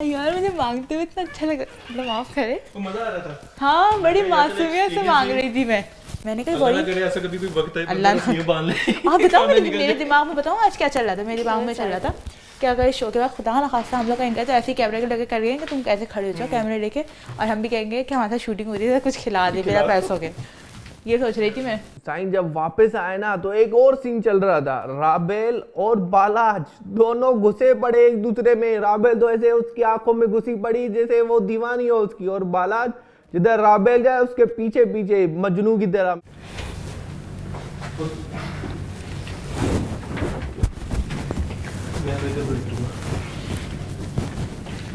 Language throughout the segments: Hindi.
यार मुझे मांगते हुए इतना अच्छा लगा, मतलब माफ करे तो मजा आ रहा था। हाँ बड़ी मासूमियत से मांग रही थी मैंने कहा बड़ी ऐसा कभी भी वक्त है अल्लाह तो ये बांध ले। आप बताओ मेरे दिमाग में बताओ आज क्या चल रहा था। मेरे दिमाग में चल रहा था कि अगर इस शो के बाद खुदा ना खास्ता हम लोग कहेंगे तो ऐसे ही कैमरे के लगे करेंगे कि तुम कैसे खड़े हो जाओ कैमरे लेके, और हम भी कहेंगे कि हमारे साथ शूटिंग हो रही है, कुछ खिला दे बिना पैसों के। ये सोच रही थी मैं। साइन जब वापस आए ना तो एक और सीन चल रहा था, राबेल और बालाज दोनों घुसे पड़े एक दूसरे में। राबेल तो ऐसे उसकी आंखों में घुसी पड़ी जैसे वो दीवानी हो उसकी, और बालाज जिधर राबेल जाए उसके पीछे पीछे मजनू की तरह।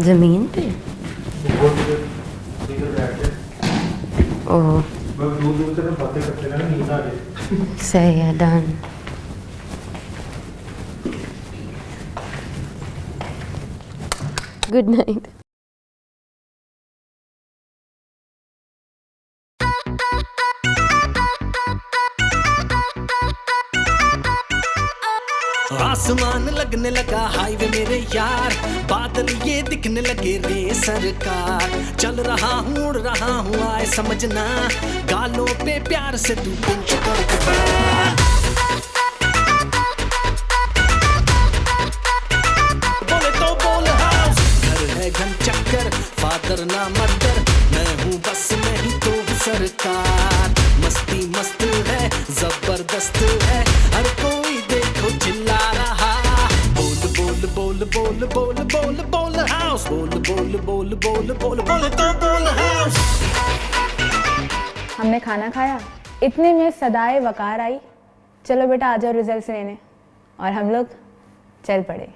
जमीन पे ओह दूर से बातें करते रहना, नींद आ जाए। सही है, डन। Good night. आसमान लगने लगा हाईवे मेरे यार, बादल ये दिखने लगे रे सरकार। चल रहा हूँ उड़ रहा हूँ आए समझना, गालों पे प्यार से तू पिंच कर बोले तो बोल हाउस। घर है घन चक्कर फादर ना मदर, मैं हूँ बस मैं ही तो हूँ सरकार। मस्ती मस्त है जबरदस्त है, हर कोई देखो चिल्ला रहा। बोल बोल बोल बोल बोल बोल बोल हाउस, बोल बोल बोल बोल बोल बोल तो बोल हाउस। हमने खाना खाया, इतने में सदाए वकार आई, चलो बेटा आ जाओ रिजल्ट्स लेने, और हम लोग चल पड़े।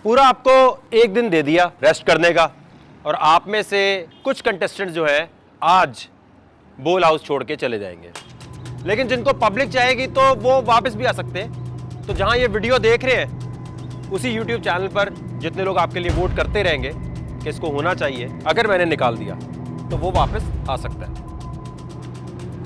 पूरा आपको एक दिन दे दिया रेस्ट करने का, और आप में से कुछ कंटेस्टेंट जो है आज बोल हाउस छोड़ के चले जाएंगे, लेकिन जिनको पब्लिक चाहेगी तो वो वापस भी आ सकते हैं। तो जहां ये वीडियो देख रहे हैं उसी YouTube चैनल पर जितने लोग आपके लिए वोट करते रहेंगे कि इसको होना चाहिए, अगर मैंने निकाल दिया तो वो वापस आ सकता है।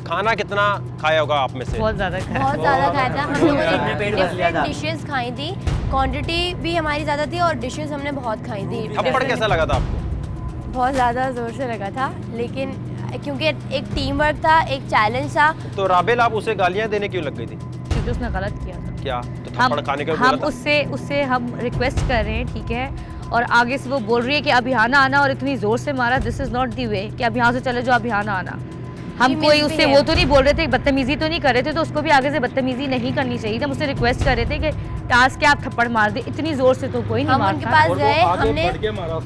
खाना कितना खाया होगा आप में से? बहुत ज़्यादा खाया था। हम लोगों ने डिफरेंट डिशेस खाई थी, क्वांटिटी भी हमारी ज़्यादा थी और डिशेस हमने बहुत खाई थी। थप्पड़ कैसा लगा था आपको? बहुत ज़्यादा ज़ोर से लगा था, लेकिन क्योंकि एक टीम वर्क था, एक चैलेंज था। तो राबेल आप उसे गालियाँ देने क्यों लग गई थी? क्योंकि उसने गलत किया था। क्या? तो थप्पड़ खाने का हम उससे हम रिक्वेस्ट कर रहे हैं, ठीक है, और आगे से वो बोल रही है कि अब यहाँ ना आना, और इतनी ज़ोर से मारा। दिस इज़ नॉट दी वे कि अब यहाँ से चले जाओ, अब यहाँ ना आना। हम कोई उससे वो तो नहीं बोल रहे थे, बदतमीजी तो नहीं कर रहे थे, तो उसको भी आगे से बदतमीजी नहीं करनी चाहिए। हम उससे रिक्वेस्ट कर रहे थे कि टास्क के आप थप्पड़ मार दे, इतनी जोर से तो कोई नहीं मारता। हम उनके पास गए,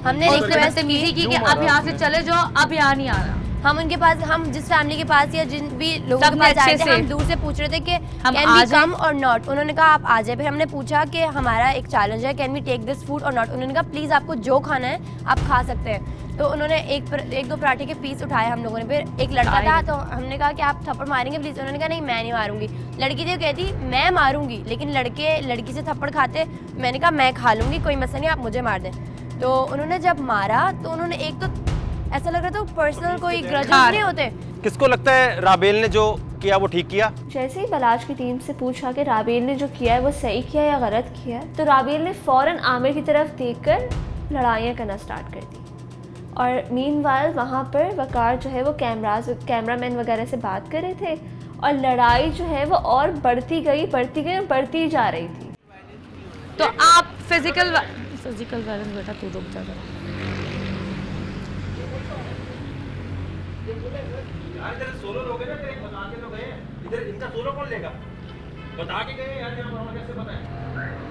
हमने बदतमीजी की कि अब यहाँ से चले जाओ, अब यहाँ नहीं आना। हम उनके पास, हम जिस फैमिली के पास या जिन भी लोगों के पास आए थे, हम दूर से पूछ रहे थे कि कैन वी कम और नॉट। उन्होंने कहा आप आ जाए। फिर हमने पूछा कि हमारा एक चैलेंज है, can we take this food और नॉट। उन्होंने कहा प्लीज़ आपको जो खाना है आप खा सकते हैं। तो उन्होंने एक दो पराठे के पीस उठाए हम लोगों ने। फिर एक लड़का था, तो हमने कहा कि आप थप्पड़ मारेंगे प्लीज़। उन्होंने कहा नहीं मैं नहीं मारूंगी। लड़की थी कहती मैं मारूंगी, लेकिन लड़के लड़की से थप्पड़ खाते। मैंने कहा मैं खा लूँगी, कोई मसला नहीं, आप मुझे मार दें। तो उन्होंने जब मारा तो उन्होंने एक तो ऐसा लग रहा था पर्सनल कोई ग्रजेस नहीं होते। किसको लगता है राबेल ने जो किया वो ठीक किया? जैसे ही बलाज की टीम से पूछा कि राबेल ने जो किया है वो सही किया या गलत किया, तो राबेल ने फ़ौरन आमिर की तरफ देखकर लड़ाइयाँ करना स्टार्ट कर दी। और मीनवाइल वहाँ पर वकार जो है वो कैमरामैन वगैरह से बात कर रहे थे, और लड़ाई जो है वो और बढ़ती गई और बढ़ती जा रही थी। तो आप फिजिकल वायलेंस बेटा तू रुक जा। इधर सोलो लोग हैं ना, तेरे बता के तो गए, इधर इनका सोलो कौन लेगा? बता के गए यार, जब हमें कैसे पता है?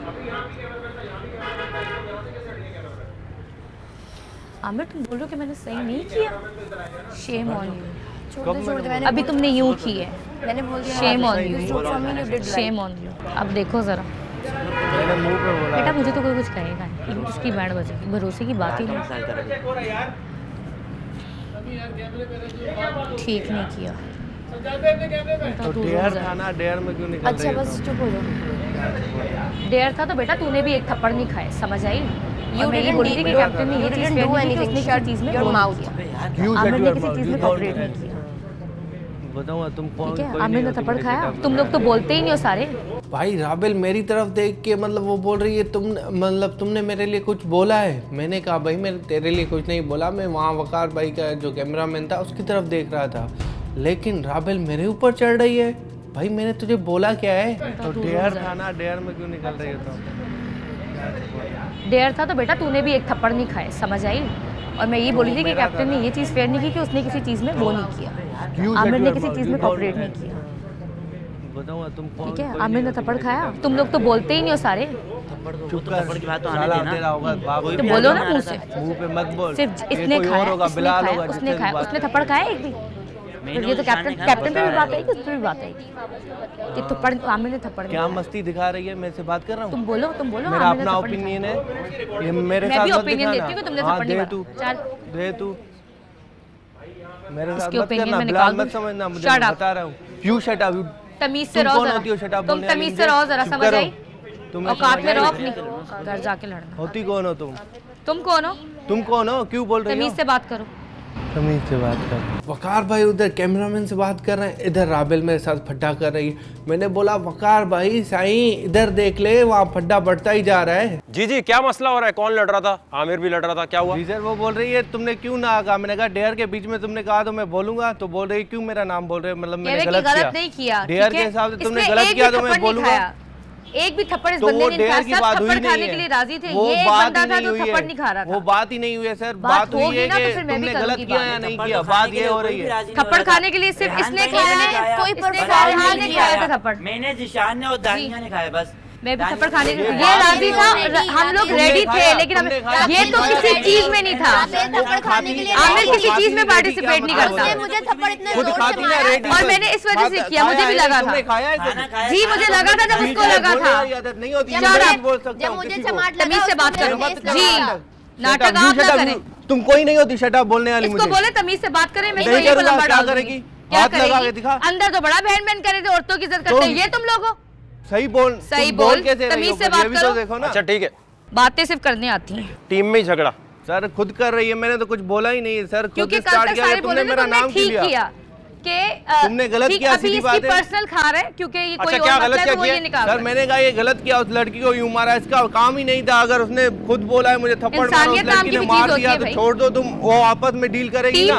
अभी यहाँ भी कैमरा बैठा, यहाँ भी कैमरा बैठा, यहाँ से कैसे हटेगा कैमरा बैठा? आमिर तुम बोल रहे हो कि मैंने सही नहीं किया? Shame on you. अभी तुमने यूँ की है, मैंने बोल दिया shame on you, shame on you. अब देखो ज़रा बेटा, मुझे तो कोई कुछ कहेगा नहीं, उसकी बैंड बजेगी, भरोसे की बात ही नहीं। ठीक नहीं किया। तो डेयर था ना, डेयर में क्यों निकल अच्छा रही हो बस तुम? चुप हो जाओ। डेयर था तो बेटा तूने भी एक थप्पड़ नहीं खाए, समझ आई? You और मैं ये didn't बोली थी कि do- कैप्टन ने ये you चीज didn't do anything. उसने Shut किसी चीज में your वो mouth. नहीं किया। You shut आमिर ने your किसी mouth. चीज में You कॉपरेट don't नहीं किया, बताऊँ तुम कौन? ठीक है? कोई आमिर नहीं ने होती थप्पड़ मेरे खाया, setup तुम में। लोग तो बोलते ही नहीं हो सारे। भाई राबेल मेरी तरफ देख के मतलब वो बोल रही है तुम मतलब तुमने मेरे लिए कुछ बोला है? मैंने कहा भाई मैंने तेरे लिए कुछ नहीं बोला, मैं वहाँ वकार भाई का जो कैमरामैन था उसकी तरफ देख रहा था, लेकिन राबेल मेरे ऊपर चढ़ रही है। भाई मैंने तुझे बोला क्या है? तो डेयर था ना, डेयर में क्यों निकल रही हो तुम? डेयर था तो बेटा तूने भी एक थप्पड़ नहीं खाए, समझ आई? और मैं ये बोली थी कि कैप्टन ने ये चीज़ फेयर नहीं की कि उसने किसी चीज़ में वो नहीं किया, आमिर ने किसी चीज़ में कॉपरेट नहीं किया, बताऊँ तुम कौन? ठीक है? आमिर ने थप्पड़ खाया, तुम लोग तो बोलते ही नहीं हो सारे। चुप कर, साला तेरा होगा बाप। तो बोलो ना मुंह से, मुंह पे मत बोल। सिर्फ ये इसने कोई और खाया, होगा, इसने बिलाल खाया, होगा उसने जिससे खाया, बात- उसने थप्पड़ खाया एक भी? तो ये तो कैप्टन पे भी बात आई कि उस पे भी बात आई कि थप्पड़ आमिर ने थप्पड़ क्या नहीं मस्ती दिखा रही है? मैं से बात कर रहा खाया। हूँ। तुम बोलो मेरा आमिर ने अपना थप्पड़ नहीं ओपिनियन खाया। है, ये मेरे मैं साथ भी मत ओपिनियन दिखाना। देती हूँ कि तुमने हाँ, थप्पड़ नहीं दे मारा। तू, चल दे तू। मेरे साथ इसके मत ओपिनियन करना, में बिलाल निकाल मत दूं। समझना मुझे, Shut मैं up. बता रहा हूँ। You shut up. तमीज से तुम रहो कौन जरा, होती हो शट अप तुम बोलने वाली? तमीज से रहो जरा, चुप समझ करो। आई? तुम्हें औकात समझ में रहो आई? अपनी, घर जाके लड़ना। होती कौन हो तुम? तुम कौन हो? तुम कौन हो? क्यों बोल रही हो? तमीज से बात करो। तमीज से बात कर। वकार भाई उधर कैमरामैन से बात कर रहे हैं, इधर राबेल मेरे साथ फड्डा कर रही है। मैंने बोला वकार भाई साईं इधर देख ले, वहाँ फड्डा बढ़ता ही जा रहा है। जी जी, क्या मसला हो रहा है? कौन लड़ रहा था? आमिर भी लड़ रहा था, क्या हुआ? जी सर, वो बोल रही है तुमने क्यों ना कहा। मैंने कहा डेयर के बीच में तुमने कहा तो मैं बोलूंगा, तो बोल रही क्यों मेरा नाम बोल रहे हो? मतलब कह मैंने रहे कि गलत गलत नहीं किया, डेयर ठीक के है? हिसाब से तुमने इसने गलत एक किया भी तो मैं थप्पड़ नहीं बोलूंगा। खाया। एक भी थप्पड़ इस तो बंदे वो ने नहीं खाया, डेयर की सब बात हुई थप्पड़ नहीं खाने के लिए है, राजी थे। वो ये एक बात बंदा ही था नहीं जो हुई थप्पड़ नहीं खा रहा है, वो था। बात ही नहीं हुई है सर। बात बात हुई होगी है ना तो कि फिर मैं भी तुमने करूंगी गलत किया बात। या नहीं किया, बात ये हो रही है। थप्पड़ खाने के लिए सिर्फ इसने खाया है, कोई इसने परफॉर्म खाया नहीं ने किया खाया था थप्पड़। मैंने जिशान ने और दानिया ने खाया बस। मैं भी थप्पड़ खाने के लिए ये ये राजी था, ready, हम लोग तुमने रेडी थे, खाया, लेकिन तुमने खाया, ये तो तुमने किसी खाया। चीज में नहीं था। थप्पड़ खाने के लिए आमिर ready किसी थी। चीज में पार्टिसिपेट नहीं करता। उसने मुझे थप्पड़ इतने खुद जोर से खाती ना मारा। रेडी। और मैंने इस वजह से किया, मुझे भी लगा था। तुमने खाया है खाना कुछ? खाया जी मुझे लगा था जब उसको लगा था। आदत नहीं होती, जब मैं मुझे- नहीं बोल सकता जब हूँ मुझे किसी को। चमाट लगा तमीज से बात उसको करो। मैंने इसका जी मारा। नाटक You आप shut ना up, करें। you- तुम कोई नहीं होती शट अप बोलने वाली इसको मुझे। बोले तमीज से बात करें, मैं नहीं इसको ये करूँगा, लंबा क्या डाल करेगी? दूंगी। क्या हाथ लगा के करेगी? दिखा। अंदर तो बड़ा बहन बहन करे थे, औरतों की इज्जत करते हैं, ये तुम लोग हो? सही बोल, सही तुम बोल, कैसे रही तमीज हो? से ये बात भी तो करो। देखो ना। अच्छा ठीक है, बातें सिर्फ करने आती हैं, टीम में ही झगड़ा। सर खुद कर रही है, मैंने तो कुछ बोला ही नहीं है सर। खुद क्योंकि कल स्टार्ट तक किया, सारे तुमने बोले थे मेरा तुमने नाम क्यों ठीक लिया? किया कि तुमने गलत ठीक, किया, अभी सीधी इसकी बात है। पर्सनल खा रहे हैं क्योंकि ये कोई अच्छा और क्या मसला गलत है क्या तो वो ये किया? निकाल सर रहे हैं। मैंने कहा ये गलत किया, उस लड़की को यूं मारा, इसका काम ही नहीं था। अगर उसने खुद बोला है मुझे थप्पड़ मारो, उस इंसानियत नाम लड़की की ने भी मार चीज होती दिया है तो भाई। छोड़ दो, तुम वो आपस में डील करेगी टीम ना।